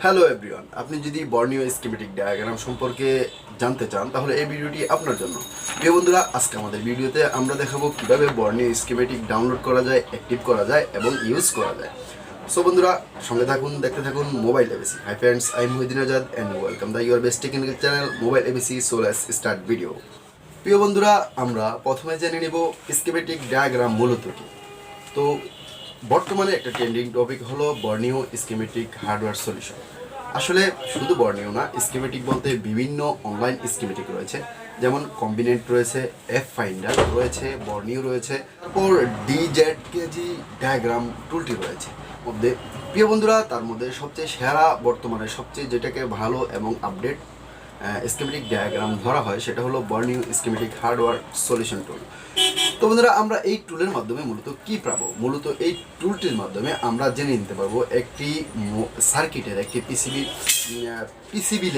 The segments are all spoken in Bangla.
হ্যালো এভরিওয়ান, আপনি যদি বর্নিও স্কিমেটিক ডায়াগ্রাম সম্পর্কে জানতে চান তাহলে এই ভিডিওটি আপনার জন্য। প্রিয় বন্ধুরা, আজকে আমাদের ভিডিওতে আমরা দেখাবো কিভাবে বর্নিও স্কিমেটিক ডাউনলোড করা যায়, অ্যাক্টিভ করা যায় এবং ইউজ করা যায়। সো বন্ধুরা, সঙ্গে থাকুন, দেখতে থাকুন mobile ABC. Hi friends, I am Muhiddin Azad and welcome the your best technical channel mobile ABC. So let's start video. প্রিয় বন্ধুরা, আমরা প্রথমে জেনে নেব স্কিমেটিক ডায়াগ্রাম মূলত কি। তো বর্তমানে একটা ট্রেন্ডিং টপিক হলো বর্নিও স্কিমেটিক হার্ডওয়্যার সলিউশন। আসলে শুধু বর্নিও না, স্কিমেটিক বলতে বিভিন্ন অনলাইন স্কিমেটিক রয়েছে, যেমন কম্বিনেন্ট রয়েছে, এফ ফাইন্ডার রয়েছে, বর্নিও রয়েছে, তারপর DZKG ডায়াগ্রাম টুলটি রয়েছে মধ্যে। প্রিয় বন্ধুরা, তার মধ্যে সবচেয়ে সেরা, বর্তমানে সবচেয়ে যেটাকে ভালো এবং আপডেট স্কিমেটিক ডায়াগ্রাম ধরা হয় সেটা হলো বর্নিও স্কিমেটিক হার্ডওয়্যার সলিউশন টুল। তো বন্ধুরা, আমরা এই টুলের মাধ্যমে মূলত কি পাবো? মূলত এই টুলটির মাধ্যমে আমরা জেনে নিতে পারবো একটি সার্কিটের একটি পিসিবি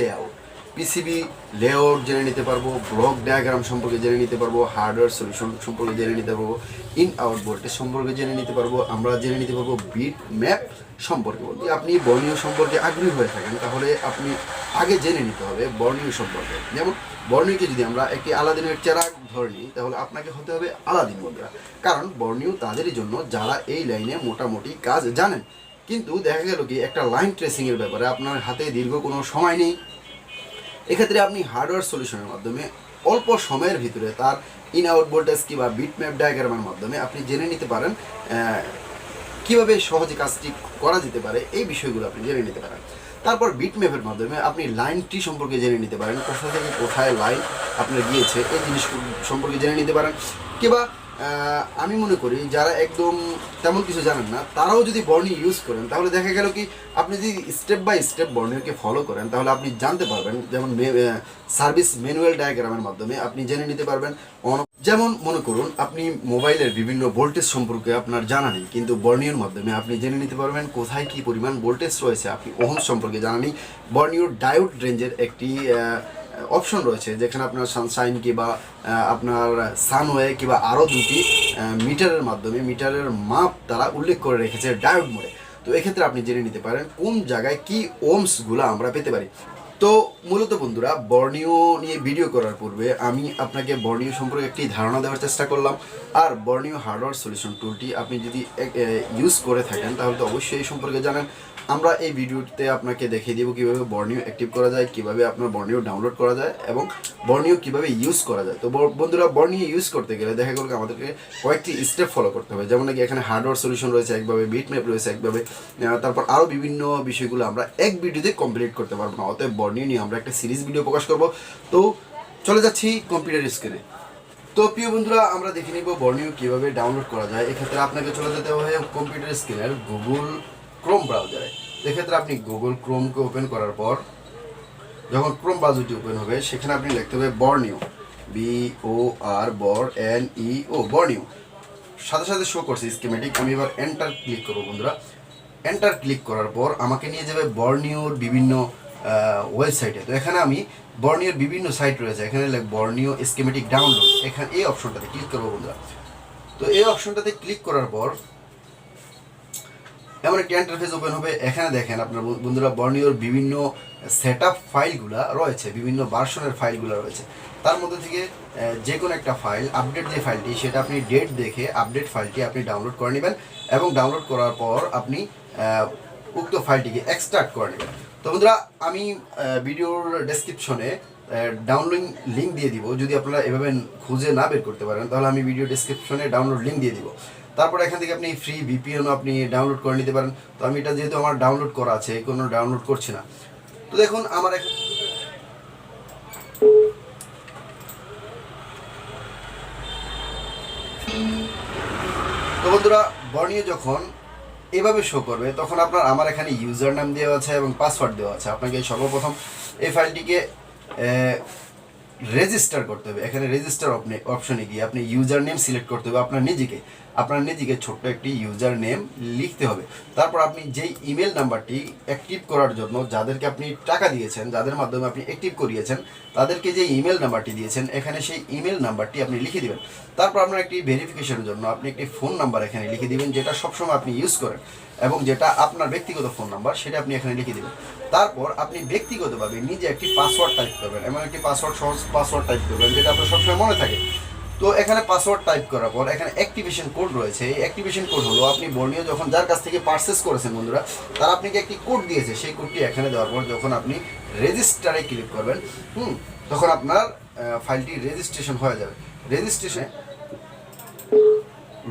লেআউট জেনে নিতে পারবো, ব্লক ডায়াগ্রাম সম্পর্কে জেনে নিতে পারবো, হার্ডওয়্যার সলিউশন সম্পর্কে জেনে নিতে পারবো, ইন আউট ভোল্টেজ সম্পর্কে জেনে নিতে পারবো, আমরা জেনে নিতে পারবো বিট ম্যাপ সম্পর্কে। বলতে আপনি বর্নিও সম্পর্কে আগ্রহী হয়ে থাকেন তাহলে আপনি আগে জেনে নিতে হবে বর্নিও সম্পর্কে। যেমন বর্নিওকে যদি আমরা একটি আলাদিনের চেরাগ ধরে নিই তাহলে আপনাকে হতে হবে আলাদিন বন্ধুরা, কারণ বর্নিও তাদেরই জন্য যারা এই লাইনে মোটামুটি কাজ জানেন। কিন্তু দেখা গেল কি, একটা লাইন ট্রেসিংয়ের ব্যাপারে আপনার হাতে দীর্ঘ কোনো সময় নেই। এক্ষেত্রে আপনি হার্ডওয়্যার সলিউশনের মাধ্যমে অল্প সময়ের ভিতরে তার ইন আউট ভোল্টেজ কিংবা বিট ম্যাপ ডায়াগ্রামের মাধ্যমে আপনি জেনে নিতে পারেন কীভাবে সহজে কাজটি করা যেতে পারে। এই বিষয়গুলো আপনি জেনে নিতে পারেন। তারপর বিট ম্যাপের মাধ্যমে আপনি লাইনটি সম্পর্কে জেনে নিতে পারেন, কোথা থেকে কোথায় লাইন আপনার গিয়েছে এই জিনিস সম্পর্কে জেনে নিতে পারেন। কিংবা আমি মনে করি যারা একদম তেমন কিছু জানেন না তারাও যদি বর্নিও ইউজ করেন তাহলে দেখা গেল কি, আপনি যদি স্টেপ বাই স্টেপ বর্নিওকে ফলো করেন তাহলে আপনি জানতে পারবেন। যেমন সার্ভিস ম্যানুয়াল ডায়াগ্রামের মাধ্যমে আপনি জেনে নিতে পারবেন। যেমন মনে করুন আপনি মোবাইলের বিভিন্ন ভোল্টেজ সম্পর্কে আপনার জানা নেই, কিন্তু বর্নিওর মাধ্যমে আপনি জেনে নিতে পারবেন কোথায় কী পরিমাণ ভোল্টেজ রয়েছে। আপনি ওহম সম্পর্কে জানা নেই, বর্নিওর ডায়োড রেঞ্জের একটি অপশন রয়েছে যেখানে আপনার সানশাইন কিংবা আপনার সানওয়ে কিংবা আরও দুটি মিটারের মাধ্যমে মিটারের মাপ তারা উল্লেখ করে রেখেছে ডায়োড মোডে। তো এক্ষেত্রে আপনি জেনে নিতে পারেন কোন জায়গায় কি ওমসগুলো আমরা পেতে পারি। তো মূলত বন্ধুরা, বর্নিও নিয়ে ভিডিও করার পূর্বে আমি আপনাকে বর্নিও সম্পর্কে একটি ধারণা দেওয়ার চেষ্টা করলাম। আর বর্নিও হার্ডওয়্যার সলিউশন টুলটি আপনি যদি ইউজ করে থাকেন তাহলে তো অবশ্যই এই সম্পর্কে জানেন। আমরা এই ভিডিওতে আপনাকে দেখিয়ে দেবো কীভাবে বর্নিও অ্যাক্টিভ করা যায়, কীভাবে আপনার বর্নিও ডাউনলোড করা যায় এবং বর্নিও কীভাবে ইউজ করা যায়। তো বন্ধুরা, বর্নিও ইউজ করতে গেলে দেখা গেল আমাদেরকে কয়েকটি স্টেপ ফলো করতে হবে। যেমন নাকি এখানে হার্ডওয়্যার সলিউশন রয়েছে একভাবে, বিট ম্যাপ রয়েছে একভাবে, তারপর আরও বিভিন্ন বিষয়গুলো আমরা এক ভিডিওতে কমপ্লিট করতে পারবো না। অতএব বর্নিও নিয়ে আমরা একটা সিরিজ ভিডিও প্রকাশ করব। তো চলে যাচ্ছি কম্পিউটার স্ক্রিনে। তো প্রিয় বন্ধুরা, আমরা দেখে নিব বর্নিও কীভাবে ডাউনলোড করা যায়। এক্ষেত্রে আপনাকে চলে যেতে হবে কম্পিউটার স্ক্রিনের গুগল ক্রোম ব্রাউজারে। এক্ষেত্রে আপনি গুগল ক্রোমকে ওপেন করার পর যখন ক্রোম ব্রাউজারটি ওপেন হবে সেখানে আপনি লিখতে হবে বর্নিও, BOR বর্নিও। সাথে সাথে শো করছে স্কিমেটিক। আমি এবার এন্টার ক্লিক করবো বন্ধুরা। এন্টার ক্লিক করার পর আমাকে নিয়ে যাবে বর্নিওর বিভিন্ন ওয়েবসাইটে। তো এখানে আমি বর্নিওর বিভিন্ন সাইট রয়েছে, এখানে বর্নিও স্কিমেটিক ডাউনলোড, এখানে এই অপশনটাতে ক্লিক করবো বন্ধুরা। তো এই অপশনটাতে ক্লিক করার পর এমন একটি ইন্টারফেস ওপেন হবে। এখানে দেখেন আপনার বন্ধুরা বর্নিওর বিভিন্ন সেটআপ ফাইলগুলো রয়েছে, বিভিন্ন ভার্সনের ফাইলগুলো রয়েছে। তার মধ্যে থেকে যে কোনো একটা ফাইল, আপডেট যে ফাইলটি সেটা আপনি ডেট দেখে আপডেট ফাইলটি আপনি ডাউনলোড করে নেবেন এবং ডাউনলোড করার পর আপনি উক্ত ফাইলটিকে এক্সট্রাক্ট করে নেবেন। তো বন্ধুরা, আমি ভিডিওর ডেসক্রিপশনে ডাউনলোড লিঙ্ক দিয়ে দিব। যদি আপনারা এভাবে খুঁজে না বের করতে পারেন তাহলে আমি ভিডিও ডেসক্রিপশনে ডাউনলোড লিঙ্ক দিয়ে দিব। তারপর এখান থেকে আপনি ফ্রি VPNও আপনি ডাউনলোড করে নিতে পারেন। তো আমি এটা যেহেতু আমার ডাউনলোড করা আছে, কোনো ডাউনলোড করছি না। তো দেখুন আমার তো বন্ধুরা, বর্নিও যখন এভাবে শো করবে তখন আমার এখানে ইউজার নাম দেওয়া আছে এবং পাসওয়ার্ড দেওয়া আছে। আপনাকে সর্বপ্রথম এই ফাইলটিকে রেজিস্টার করতে হবে। এখানে রেজিস্টার অপশনে গিয়ে আপনি ইউজার নেম সিলেক্ট করতে হবে, আপনার নিজেকে ছোট্ট একটি ইউজার নেম লিখতে হবে। তারপর আপনি যেই ইমেল নাম্বারটি অ্যাক্টিভ করার জন্য যাদেরকে আপনি টাকা দিয়েছেন, যাদের মাধ্যমে আপনি অ্যাক্টিভ করিয়েছেন, তাদেরকে যে ইমেল নাম্বারটি দিয়েছেন এখানে সেই ইমেল নাম্বারটি আপনি লিখে দেবেন। তারপর আপনার একটি ভেরিফিকেশনের জন্য আপনি একটি ফোন নাম্বার এখানে লিখে দিবেন যেটা সবসময় আপনি ইউজ করেন এবং যেটা আপনার ব্যক্তিগত ফোন নাম্বার সেটা আপনি এখানে লিখে দেবেন। তারপর আপনি ব্যক্তিগতভাবে নিজে একটি পাসওয়ার্ড টাইপ করবেন, এমন একটি পাসওয়ার্ড, সহজ পাসওয়ার্ড টাইপ করবেন যেটা আপনার সবসময় মনে থাকে। তো এখানে পাসওয়ার্ড টাইপ করার পর এখানে অ্যাক্টিভেশন কোড রয়েছে। এই অ্যাক্টিভেশন কোড হলো আপনি বর্নিও যখন যার কাছ থেকে পারচেস করেছেন বন্ধুরা, তারা আপনাকে একটি কোড দিয়েছে, সেই কোডটি এখানে দেওয়ার পর যখন আপনি রেজিস্টারে ক্লিক করবেন তখন আপনার ফাইলটি রেজিস্ট্রেশন হয়ে যাবে। রেজিস্ট্রেশনে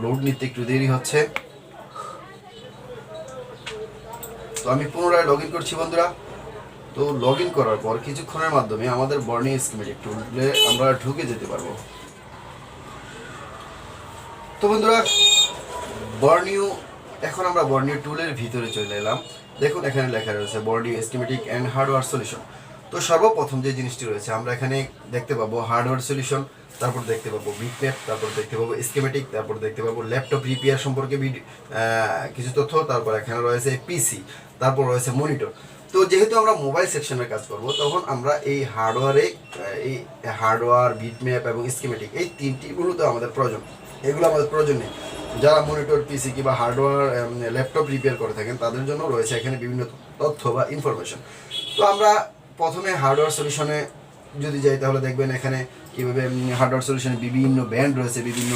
লোড নিতে একটু দেরি হচ্ছে, তো আমি পুনরায় লগ ইন করছি বন্ধুরা। তো লগ ইন করার পর কিছুক্ষণের মাধ্যমে আমাদের বর্নিও স্কিমেটিক টুলে আমরা ঢুকে যেতে পারবো। তো বন্ধুরা বর্নিও, এখন আমরা বর্নিও টুলের ভিতরে চলে এলাম। দেখুন এখানে লেখা রয়েছে Borneo schematic and hardware solution. তো সর্বপ্রথম যে জিনিসটি রয়েছে আমরা এখানে দেখতে পাবো হার্ডওয়্যার সলিউশন, তারপর দেখতে পাবো বিটম্যাপ, তারপর দেখতে পাবো স্কিমেটিক, তারপর দেখতে পাবো ল্যাপটপ রিপেয়ার সম্পর্কে কিছু তথ্য, তারপর এখানে রয়েছে পিসি, তারপর রয়েছে মনিটর। তো যেহেতু আমরা মোবাইল সেকশনের কাজ করব তখন আমরা এই হার্ডওয়্যার বিটম্যাপ এবং স্কিমেটিক এই তিনটি মূলত আমাদের প্রয়োজন। এগুলো আমাদের প্রয়োজন নেই। যারা মনিটর, পিসি কিংবা হার্ডওয়্যার ল্যাপটপ রিপেয়ার করে থাকেন তাদের জন্য রয়েছে এখানে বিভিন্ন তথ্য বা ইনফরমেশন। তো আমরা প্রথমে হার্ডওয়্যার সলিউশনে যদি যাই তাহলে দেখবেন এখানে কীভাবে হার্ডওয়্যার সলিউশনে বিভিন্ন ব্র্যান্ড রয়েছে, বিভিন্ন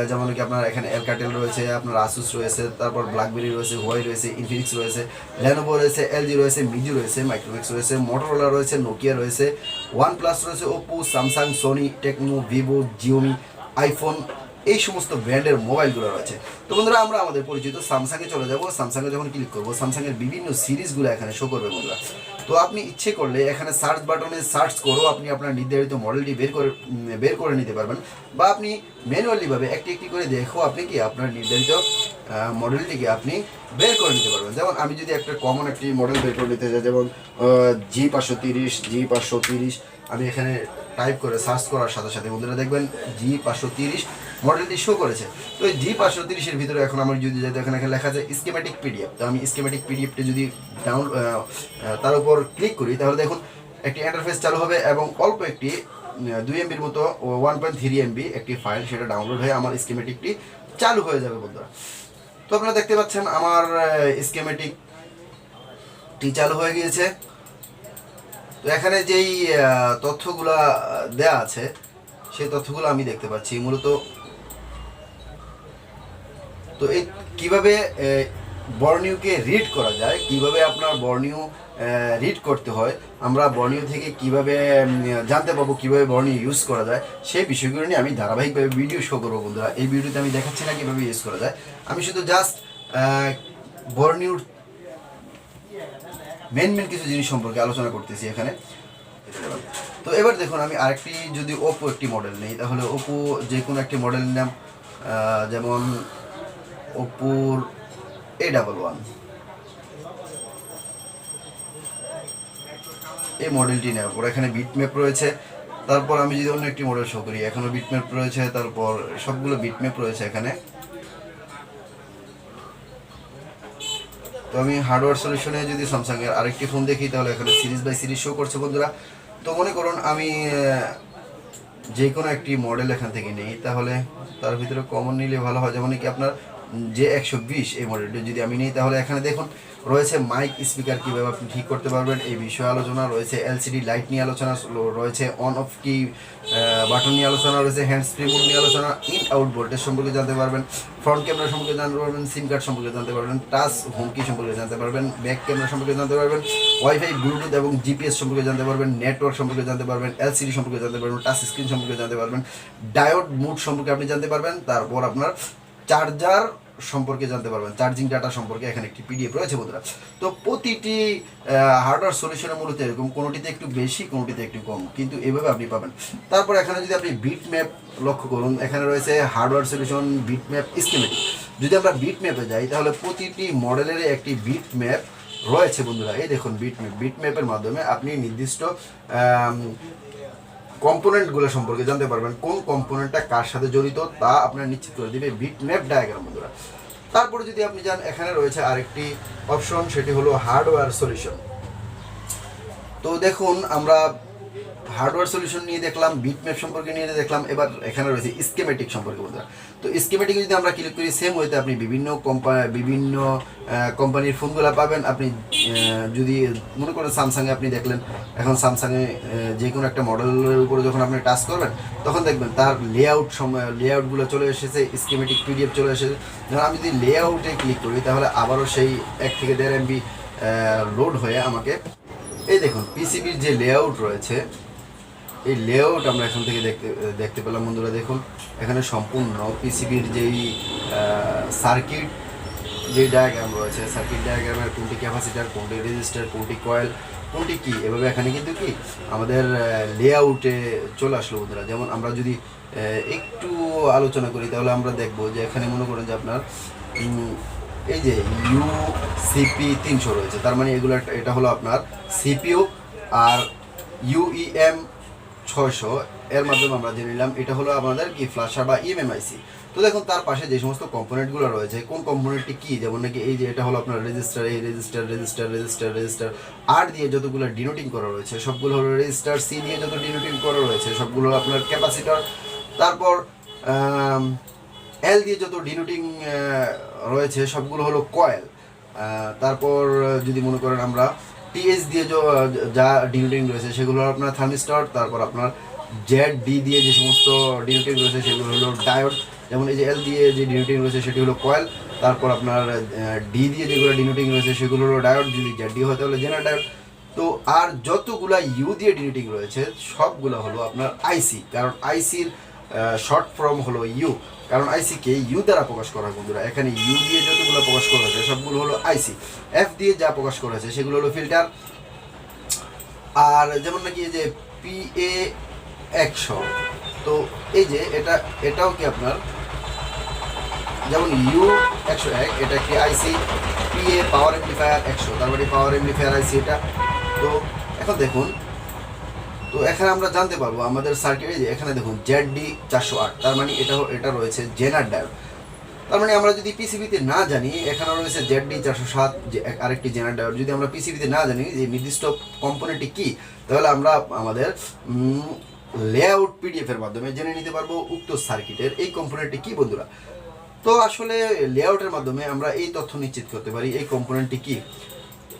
যেমন কি আপনার এখানে এলকাটেল রয়েছে, আপনার আসুস রয়েছে, তারপর ব্ল্যাকবেরি রয়েছে, হুয়াই রয়েছে, ইনফিনিক্স রয়েছে, লেনোভো রয়েছে, এলজি রয়েছে, মিজু রয়েছে, মাইক্রোম্যাক্স রয়েছে, মোটরোলা রয়েছে, নোকিয়া রয়েছে, ওয়ানপ্লাস রয়েছে, Oppo, Samsung, Sony, Tecno, Vivo, Xiaomi, iPhone, এই সমস্ত ব্র্যান্ডের মোবাইলগুলো রয়েছে। তো বন্ধুরা আমরা আমাদের পরিচিত স্যামসাংয়ে চলে যাব। স্যামসাংয়ে যখন ক্লিক করবো স্যামসাংয়ের বিভিন্ন সিরিজগুলো এখানে শো করবে বন্ধুরা। তো আপনি ইচ্ছে করলে এখানে সার্চ বাটনে সার্চ করেও আপনি আপনার নির্ধারিত মডেলটি বের করে নিতে পারবেন, বা আপনি ম্যানুয়ালিভাবে একটি একটি করে দেখেও আপনি কি আপনার নির্ধারিত মডেলটিকে আপনি বের করে নিতে পারবেন। যেমন আমি যদি একটা কমন একটি মডেল বের করে নিতে চাই, যেমন G530, G530, আমি এখানে টাইপ করে সার্চ করার সাথে সাথে বন্ধুরা দেখবেন G530 মডেলটি শো করেছে। তো এই G530-এর ভিতরে এখন আমি যদি যাই এখানে লেখা আছে স্কিমেটিক পিডিএফ। তো আমি স্কিমেটিক পিডিএফটি যদি তার উপর ক্লিক করি তাহলে দেখুন একটি ইন্টারফেস চালু হবে এবং অল্প একটি 2 MBর মতো 1.3 MB একটি ফাইল সেটা ডাউনলোড হয়ে আমার স্কিমেটিকটি চালু হয়ে যাবে বন্ধুরা। তো আপনারা দেখতে পাচ্ছেন আমার স্কিমেটিকটি চালু হয়ে গিয়েছে। তো এখানে যেই তথ্যগুলা দেয়া আছে সেই তথ্যগুলো আমি দেখতে পাচ্ছি মূলত। তো এই কীভাবে বর্নিওকে রিড করা যায়, কিভাবে আপনার বর্নিও রিড করতে হয়, আমরা বর্নিও থেকে কিভাবে জানতে পারবো কীভাবে বর্নিও ইউজ করা যায়, সেই বিষয়গুলো নিয়ে আমি ধারাবাহিকভাবে ভিডিও শো করবো বন্ধুরা। এই ভিডিওতে আমি দেখাচ্ছি না কীভাবে ইউজ করা যায়, আমি শুধু জাস্ট বর্নিওর মেন কিছু জিনিস সম্পর্কে আলোচনা করতেছি এখানে। তো এবার দেখুন আমি আরেকটি যদি ওপো একটি মডেল নেই তাহলে ওপো যে কোনো একটি মডেল নিলাম, যেমন ওপোর A11 এই মডেলটি নেওয়ার পর এখানে বিটম্যাপ রয়েছে। তারপর আমি যদি অন্য একটি মডেল শো করি এখনও বিটম্যাপ রয়েছে, তারপর সবগুলো বিটম্যাপ রয়েছে এখানে। তো আমি হার্ডওয়্যার সলিউশনে যদি স্যামসাংয়ের আরেকটি ফোন দেখি তাহলে এখানে সিরিজ বাই সিরিজ শো করছে বন্ধুরা। তো মনে করুন আমি যে কোনো একটি মডেল এখান থেকে নেই, তাহলে তার ভিতরে কমন নিলে ভালো হয়। যেমন কি আপনার J120 এই মডেলটি যদি আমি নিই তাহলে এখানে দেখুন রয়েছে মাইক স্পিকার কীভাবে আপনি ঠিক করতে পারবেন এই বিষয়ে আলোচনা রয়েছে, LCD লাইট নিয়ে আলোচনা রয়েছে, অন অফ কি বাটন নিয়ে আলোচনা রয়েছে, হ্যান্ডস ফ্রি মোড নিয়ে আলোচনা, ইন আউট ভোল্টেজ সম্পর্কে জানতে পারবেন, ফ্রন্ট ক্যামেরা সম্পর্কে জানতে পারবেন, সিম কার্ড সম্পর্কে জানতে পারবেন, টাচ হোম কি সম্পর্কে জানতে পারবেন, ব্যাক ক্যামেরা সম্পর্কে জানতে পারবেন, ওয়াইফাই, ব্লুটুথ এবং GPS সম্পর্কে জানতে পারবেন, নেটওয়ার্ক সম্পর্কে জানতে পারবেন, LCD সম্পর্কে জানতে পারবেন, টাচ স্ক্রিন সম্পর্কে জানতে পারবেন, ডায়োড মুড সম্পর্কে আপনি জানতে পারবেন, তারপর আপনার চার্জার সম্পর্কে জানতে পারবেন, চার্জিং ডাটা সম্পর্কে এখানে একটি PDF রয়েছে বন্ধুরা। তো প্রতিটি হার্ডওয়্যার সলিউশনের মূলত এরকম, কোনোটিতে একটু বেশি কোনোটিতে একটু কম, কিন্তু এভাবে আপনি পাবেন। তারপর এখানে যদি আপনি বিটম্যাপ লক্ষ্য করুন এখানে রয়েছে হার্ডওয়্যার সলিউশন, বিটম্যাপ, স্কিমেটিক। যদি আমরা বিটম্যাপে যাই তাহলে প্রতিটি মডেলের একটি বিটম্যাপ রয়েছে বন্ধুরা। এই দেখুন বিটম্যাপের মাধ্যমে আপনি নির্দিষ্ট কম্পোনেন্টগুলো সম্পর্কে জানতে পারবেন, কোন কম্পোনেন্টটা কার সাথে জড়িত তা আপনার নিশ্চিত করে দিবে বিটম্যাপ ডায়াগ্রাম বন্ধুরা। তারপরে যদি আপনি যান এখানে রয়েছে আরেকটি অপশন, সেটি হলো হার্ডওয়্যার সলিউশন। তো দেখুন আমরা হার্ডওয়্যার সলিউশন নিয়ে দেখলাম, বিটম্যাপ সম্পর্কে নিয়ে দেখলাম, এবার এখানে রয়েছে স্কিমেটিক সম্পর্কে বন্ধুরা। তো স্কিমেটিক যদি আমরা ক্লিক করি, সেম ওয়েতে আপনি বিভিন্ন কোম্পানির ফোনগুলো পাবেন। আপনি যদি মনে করেন স্যামসাংয়ে আপনি দেখলেন, এখন স্যামসাংয়ে যে কোনো একটা মডেলের উপরে যখন আপনি টাচ করবেন তখন দেখবেন তার লেআউটগুলো চলে এসেছে, স্কিমেটিক পিডিএফ চলে এসেছে। ধরুন আমি যদি লেআউটে ক্লিক করি তাহলে আবারও সেই 1 থেকে 1.5 MB লোড হয়ে আমাকে এই দেখুন পিসিবির যে লেআউট রয়েছে, এই লেআউট আমরা এখান থেকে দেখতে পেলাম বন্ধুরা। দেখুন এখানে সম্পূর্ণ পিসিবির যেই সার্কিট যে ডায়াগ্রাম রয়েছে, সার্কিট ডায়াগ্রামের কোনটি ক্যাপাসিটার, কোনটি রেজিস্টার, কোনটি কয়েল, কোনটি কি, এভাবে এখানে কিন্তু কি আমাদের লেআউটে চলে আসলো বন্ধুরা। যেমন আমরা যদি একটু আলোচনা করি তাহলে আমরা দেখব যে এখানে মনে করেন যে আপনার এই যে UCP 300 রয়েছে, তার মানে এগুলো এটা হলো আপনার সিপিইউ। আর UEM 600 এর মাধ্যমে আমরা জেনে নিলাম এটা হলো আমাদের কি ফ্ল্যাশার বা ইএমএমআইসি। তো দেখুন তার পাশে যে সমস্ত কম্পোনেন্টগুলো রয়েছে, কোন কম্পোনেন্টটি কি, যেমন নাকি এই যে এটা হলো আপনার রেজিস্টার, এই রেজিস্টার আর দিয়ে যতগুলো ডিনোটিং করা রয়েছে সবগুলো হলো রেজিস্টার, সি দিয়ে যত ডিনোটিং করা রয়েছে সবগুলো হলো আপনার ক্যাপাসিটর, তারপর এল দিয়ে যত ডিনোটিং রয়েছে সবগুলো হলো কয়েল, তারপর যদি মনে করেন আমরা টিএস দিয়ে যা ডিনোটিং রয়েছে সেগুলো হলো আপনার থার্মিস্টর, তারপর আপনার ZD দিয়ে যে সমস্ত ডিনোটিং রয়েছে সেগুলো হলো ডায়োড, যেমন এই যে এল দিয়ে যে ডিনোটিং রয়েছে সেটি হলো কয়েল, তারপর আপনার ডি দিয়ে যেগুলো ডিনোটিং রয়েছে সেগুলো হলো ডায়োড, যদি ZD হয় তাহলে জেনারেল ডায়োড। তো আর যতগুলা ইউ দিয়ে ডিনোটিং রয়েছে সবগুলো হলো আপনার আইসি, কারণ আইসির শর্ট ফর্ম হলো ইউ, কারণ আইসিকে ইউ দ্বারা প্রকাশ করা হয় বন্ধুরা। এখানে ইউ দিয়ে যতগুলো প্রকাশ করা হয়েছে সবগুলো হলো আইসি, এফ দিয়ে যা প্রকাশ করা হয়েছে সেগুলো হলো ফিল্টার। আর যেমন নাকি এই যে PA100, তো এই যে এটাও কি আপনার যেমন U101 এটা কি আইসি, PA পাওয়ার এমপ্লিফায়ার 100 তার মানে পাওয়ার এমপ্লিফায়ার আইসি এটা। তো এখন দেখুন, তো এখানে আমরা জানতে পারবো আমাদের সার্কিটে যে এখানে দেখুন ZD 408, তার মানে এটা রয়েছে জেনার ডায়োড। তার মানে আমরা যদি পিসিবিতে না জানি, এখানে রয়েছে ZD 407 যে আরেকটি জেনার ডায়োড, যদি আমরা পিসিবিতে না জানি যে নির্দিষ্ট কম্পোনেন্টটি কি, তাহলে আমরা আমাদের লেআউট পিডিএফ এর মাধ্যমে জেনে নিতে পারবো উক্ত সার্কিটের এই কম্পোনেন্টটি কি বন্ধুরা। তো আসলে লেআউটের মাধ্যমে আমরা এই তথ্য নিশ্চিত করতে পারি এই কম্পোনেন্টটি কি।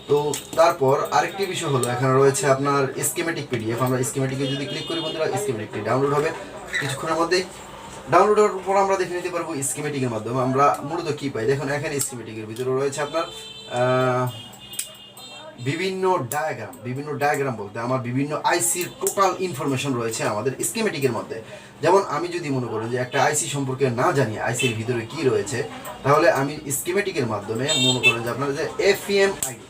তো তারপর আরেকটি বিষয় হলো এখানে রয়েছে আপনার স্কিমেটিক পিডিএফ। আমরা স্কিমেটিকে যদি ক্লিক করি বন্ধুরা, স্কিমেটিকটি ডাউনলোড হবে কিছুক্ষণের মধ্যেই। ডাউনলোড হওয়ার পর আমরা দেখে নিতে পারবো স্কিমেটিকের মাধ্যমে আমরা মূলত কী পাই। দেখুন এখানে স্কিমেটিকের ভিতরে রয়েছে আপনার বিভিন্ন ডায়াগ্রাম বলতে আমার বিভিন্ন আইসির টোটাল ইনফরমেশন রয়েছে আমাদের স্কিমেটিকের মধ্যে। যেমন আমি যদি মনে করি যে একটা আইসি সম্পর্কে না জানি আইসির ভিতরে কি রয়েছে, তাহলে আমি স্কিমেটিকের মাধ্যমে মনে করেন যে আপনার যে এফএম আইডি,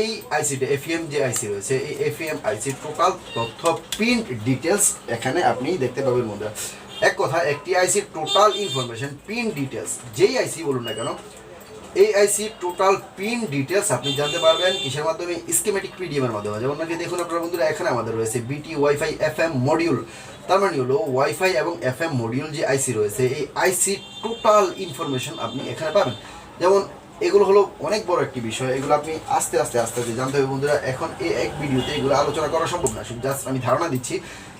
এই আইসিটা এফএম যে আইসি রয়েছে এই এফএম আইসির টোটাল তথ্য পিন ডিটেলস এখানে আপনি দেখতে পাবেন বন্ধুরা। এক কথা একটি আইসির টোটাল ইনফরমেশন পিন ডিটেলস, যেই আইসি বলুন না কেন এই আইসি টোটাল পিন ডিটেলস আপনি জানতে পারবেন কিসের মাধ্যমে, স্কিমেটিক পিডিএম এর মাধ্যমে। যেমন নাকি দেখুন আপনারা বন্ধুরা এখানে আমাদের রয়েছে বিটি ওয়াইফাই এফএম মডিউল, তার মানে হলো ওয়াইফাই এবং এফএম মডিউল যে আইসি রয়েছে এই আইসি টোটাল ইনফরমেশন আপনি এখানে পাবেন। যেমন এগুলো হলো অনেক বড় একটি বিষয়, এগুলো আপনি আস্তে আস্তে জানতে হবে বন্ধুরা। এখন এই এক ভিডিওতে এগুলো আলোচনা করা সম্ভব না, জাস্ট আমি ধারণা দিচ্ছি।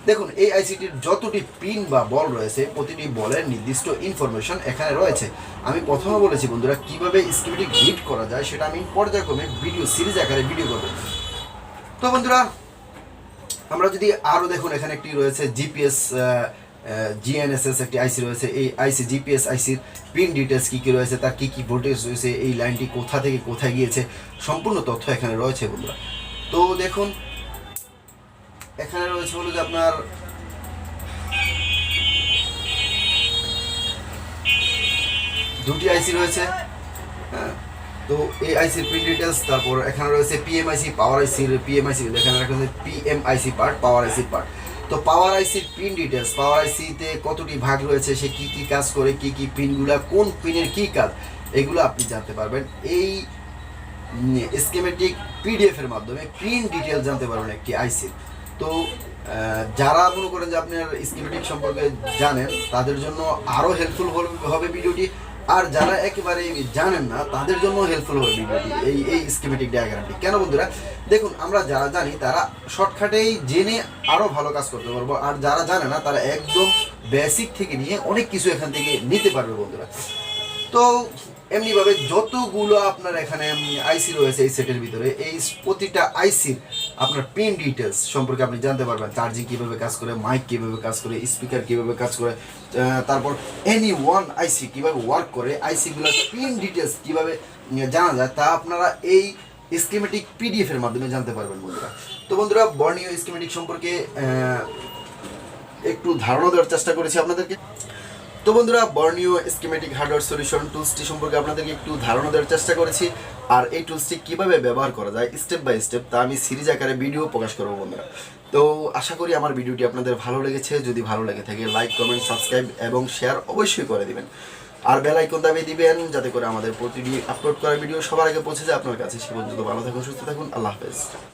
দেখুন এই আইসিটির যতটি পিন বা বল রয়েছে প্রতিটি বলের নির্দিষ্ট ইনফরমেশন এখানে রয়েছে। আমি প্রথমে বলেছি বন্ধুরা কিভাবে স্কিমেটিক রিড করা যায় সেটা আমি পর্যায়ক্রমে ভিডিও সিরিজ আকারে ভিডিও করব। তো বন্ধুরা আমরা যদি আরও দেখুন এখানে একটি রয়েছে জিপিএস GNSS একটি আইসি রয়েছে, এই আইসি জিপিএস আইসির পিন ডিটেলস কী কী রয়েছে, তার কী কী ভোল্টেজ রয়েছে, এই লাইনটি কোথা থেকে কোথায় গিয়েছে সম্পূর্ণ তথ্য এখানে রয়েছে বন্ধুরা। তো দেখুন এখানে রয়েছে হলো যে আপনার দুটি আইসি রয়েছে, হ্যাঁ। তো এই আইসির পিন ডিটেলস, তারপর এখানে রয়েছে পিএমআইসি পাওয়ার আইসির পিএমআইসি, এখানে রাখা হয়েছে পিএমআইসি পার্ট পাওয়ার আইসি পার্ট। তো পাওয়ার আইসির পিন ডিটেলস, পাওয়ার আইসিতে কতটি ভাগ রয়েছে, সে কী কী কাজ করে, কী কী পিনগুলা কোন পিনের কী কাজ, এগুলো আপনি জানতে পারবেন এই স্কিমেটিক পিডিএফ এর মাধ্যমে। পিন ডিটেল জানতে পারবেন একটি আইসির। তো যারা মনে করেন যে আপনার স্কিমেটিক সম্পর্কে জানেন তাদের জন্য আরও হেল্পফুল হবে ভিডিওটি। আর যারা একেবারে জানেন না তাদের জন্য হেল্পফুল হবে ভিডিওটি, এই স্কিমেটিক ডায়াগ্রামটি। কেন বন্ধুরা, দেখুন আমরা যারা জানি তারা শর্টকাটেই জেনে আরও ভালো কাজ করতে পারবো, আর যারা জানে না তারা একদম বেসিক থেকে নিয়ে অনেক কিছু এখান থেকে নিতে পারবে বন্ধুরা। তো এমনিভাবে যতগুলো আপনার এখানে আইসি রয়েছে এই সেটের ভিতরে, এই প্রতিটা আইসির আপনার পিন ডিটেলস সম্পর্কে আপনি জানতে পারবেন। চার্জিং কীভাবে কাজ করে, মাইক কীভাবে কাজ করে, স্পিকার কীভাবে কাজ করে, তারপর এনি ওয়ান আইসি কীভাবে ওয়ার্ক করে, আইসিগুলোর পিন ডিটেলস কীভাবে জানা যায় তা আপনারা এই স্কিমেটিক পিডিএফের মাধ্যমে জানতে পারবেন বন্ধুরা। তো বন্ধুরা, বর্নিও স্কিমেটিক সম্পর্কে একটু ধারণা দেওয়ার চেষ্টা করেছি আপনাদেরকে। তো বন্ধুরা, বর্নিও স্কিমেটিক হার্ডওয়্যার সলিউশন টুলসটি সম্পর্কে আপনাদেরকে একটু ধারণা দেওয়ার চেষ্টা করেছি, আর এই টুলসটি কীভাবে ব্যবহার করা যায় স্টেপ বাই স্টেপ তা আমি সিরিজ আকারে ভিডিও প্রকাশ করবো বন্ধুরা। তো আশা করি আমার ভিডিওটি আপনাদের ভালো লেগেছে। যদি ভালো লেগে থাকে লাইক, কমেন্ট, সাবস্ক্রাইব এবং শেয়ার অবশ্যই করে দিবেন, আর বেল আইকন দাবিয়ে দিবেন যাতে করে আমাদের প্রতিদিন আপলোড করা ভিডিও সবার আগে পৌঁছে যায় আপনার কাছে। সে পর্যন্ত ভালো থাকুন, সুস্থ থাকুন, আল্লাহ হাফেজ।